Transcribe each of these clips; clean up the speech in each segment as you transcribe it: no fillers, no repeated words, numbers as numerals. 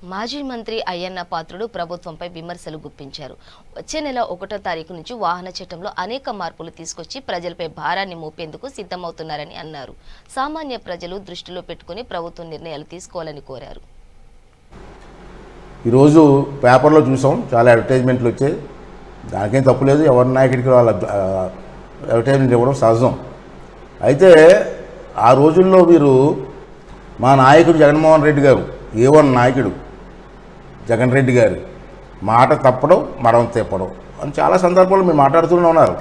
మాజీ మంత్రి అయ్యన్న పాత్రుడు ప్రభుత్వంపై విమర్శలు గుప్పించారు. వచ్చే నెల 1వ తారీఖు నుంచి వాహన చట్టంలో అనేక మార్పులు తీసుకొచ్చి ప్రజలపై భారాన్ని మోపేందుకు సిద్ధమవుతున్నారని అన్నారు. సామాన్య ప్రజలు దృష్టిలో పెట్టుకుని ప్రభుత్వం నిర్ణయాలు తీసుకోవాలని కోరారు. ఈరోజు పేపర్లో చూసాం, చాలా అడ్వర్టైజ్మెంట్లు వచ్చాయి. దానికేం తప్పులేదు, ఎవరి నాయకుడికి వాళ్ళ అడ్వర్టైజ్మెంట్ ఇవ్వడం సహజం. అయితే ఆ రోజుల్లో మీరు మా నాయకుడు జగన్మోహన్ రెడ్డి గారు, A1 నాయకుడు జగన్ రెడ్డి గారు మాట తప్పడం మడం తిప్పడం అని చాలా సందర్భాల్లో మీరు మాట్లాడుతూనే ఉన్నారు.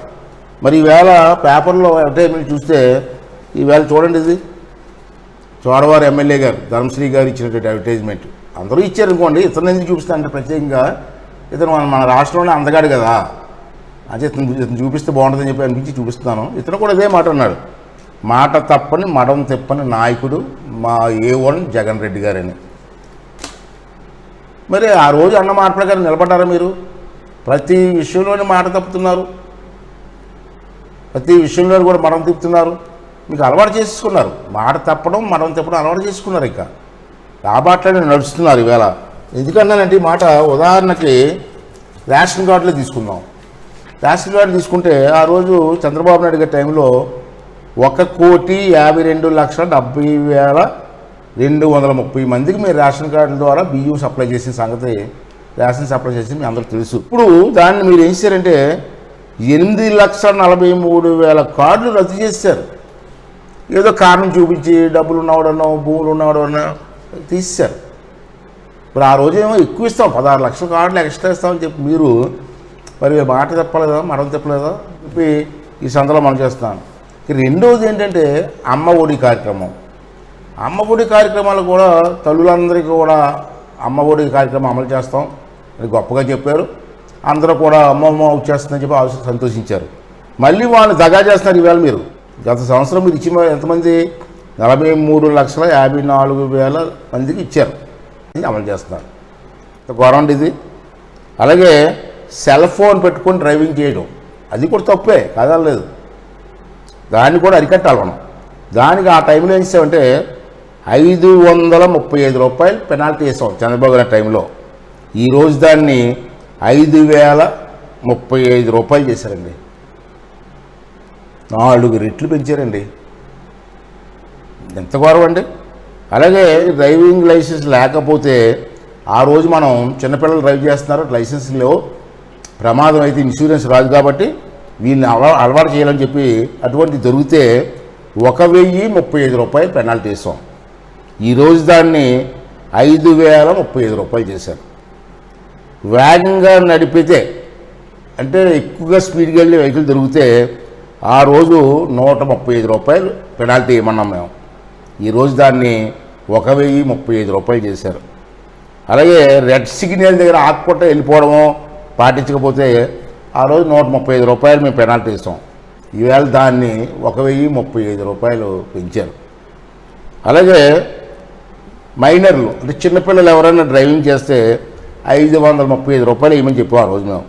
మరి ఈవేళ పేపర్లో అడ్వర్టైజ్మెంట్ చూస్తే ఈవేళ చూడండి, ఇది చోడవరం ఎమ్మెల్యే గారు ధర్మశ్రీ గారు ఇచ్చినటువంటి అడ్వర్టైజ్మెంట్. అందరూ ఇచ్చారనుకోండి, ఇతను ఎందుకు చూపిస్తానంటే ప్రత్యేకంగా ఇతను మన రాష్ట్రంలోనే అందగాడు కదా అంటే ఇతను చూపిస్తే బాగుంటుందని చెప్పి అనిపించి చూపిస్తున్నాను. ఇతను కూడా అదే మాట అన్నాడు, మాట తప్పని మడం తిప్పని నాయకుడు మా A1 జగన్ రెడ్డి గారని. మరి ఆ రోజు అన్న మాట ప్రకారం నిలబడ్డారా? మీరు ప్రతి విషయంలోనే మాట తప్పుతున్నారు, ప్రతి విషయంలో కూడా మడం తిప్పుతున్నారు. మీకు అలవాటు చేసుకున్నారు, మాట తప్పడం మడం తిప్పడం అలవాటు చేసుకున్నారు. ఇక ఆ బాటలోనే నడుస్తున్నారు ఈవేళ. ఎందుకన్నానంటే ఈ మాట, ఉదాహరణకి రేషన్ కార్డులో తీసుకుందాం. రేషన్ కార్డు తీసుకుంటే ఆ రోజు చంద్రబాబు నాయుడు గారి టైంలో 1,52,70,230 మందికి మీరు రేషన్ కార్డుల ద్వారా బియ్యం సప్లై చేసిన సంగతి, రేషన్ సప్లై చేసి మీ అందరికీ తెలుసు. ఇప్పుడు దాన్ని మీరు ఏం చేశారంటే 8,43,000 కార్డులు రద్దు చేశారు. ఏదో కారణం చూపించి డబ్బులు ఉన్నవాడనో భూములు ఉన్నవాడనో తీసేశారు. ఇప్పుడు ఆ రోజేమో ఎక్కువ ఇస్తాం, 16 లక్షల కార్డులు ఎక్స్ట్రా ఇస్తామని చెప్పి మీరు మరి మాట తప్పలేదా మడం తప్పలేదా చెప్పి ఈ సందర్భంలో మనం చేస్తున్నాను. రెండవది ఏంటంటే అమ్మ ఒడి కార్యక్రమం. అమ్మ ఒడి కార్యక్రమాలు కూడా తల్లులందరికీ కూడా అమ్మ ఒడి కార్యక్రమం అమలు చేస్తాం అని గొప్పగా చెప్పారు. అందరూ కూడా అమ్మమ్మ వచ్చేస్తుందని చెప్పి సంతోషించారు. మళ్ళీ వాళ్ళు దగా చేస్తున్నారు. ఈవేళ మీరు గత సంవత్సరం మీరు ఇచ్చిన ఎంతమంది 43,54,000 మందికి ఇచ్చారు, ఇది అమలు చేస్తున్నారు. గవర్నమెంట్ ఇది. అలాగే సెల్ ఫోన్ పెట్టుకొని డ్రైవింగ్ చేయడం, అది కూడా తప్పే కాదలేదు, దాన్ని కూడా అరికట్టాలి మనం. దానికి ఆ టైంలో ఏం చేసామంటే 535 రూపాయలు పెనాల్టీ వేసాం చంద్రబాబు గారి టైంలో. ఈరోజు దాన్ని 5,035 రూపాయలు చేశారండి. 4 రెట్లు పెంచారండి. ఎంత గౌరవం అండి. అలాగే డ్రైవింగ్ లైసెన్స్ లేకపోతే ఆ రోజు మనం చిన్నపిల్లలు డ్రైవ్ చేస్తున్నారు, లైసెన్స్లో ప్రమాదం అయితే ఇన్సూరెన్స్ రాదు కాబట్టి వీళ్ళని అలవాటు చేయాలని చెప్పి అటువంటి దొరికితే 1,035 రూపాయలు పెనాల్టీ వేసాం. ఈరోజు దాన్ని 5,035 రూపాయలు చేశారు. వేగంగా నడిపితే అంటే ఎక్కువగా స్పీడ్గా వెళ్ళి వెహికల్ దొరికితే ఆ రోజు 135 రూపాయలు పెనాల్టీ ఇవ్వమన్నాం మేము. ఈరోజు దాన్ని 1,035 రూపాయలు చేశారు. అలాగే రెడ్ సిగ్నల్ దగ్గర ఆకుకుంటా వెళ్ళిపోవడమో పాటించకపోతే ఆ రోజు 135 రూపాయలు మేము పెనాల్టీ ఇస్తాం. ఈవేళ దాన్ని 1,035 రూపాయలు పెంచారు. అలాగే మైనర్లు అంటే చిన్నపిల్లలు ఎవరైనా డ్రైవింగ్ చేస్తే 535 రూపాయలు ఇవ్వమని చెప్పాం ఆ రోజు మేము.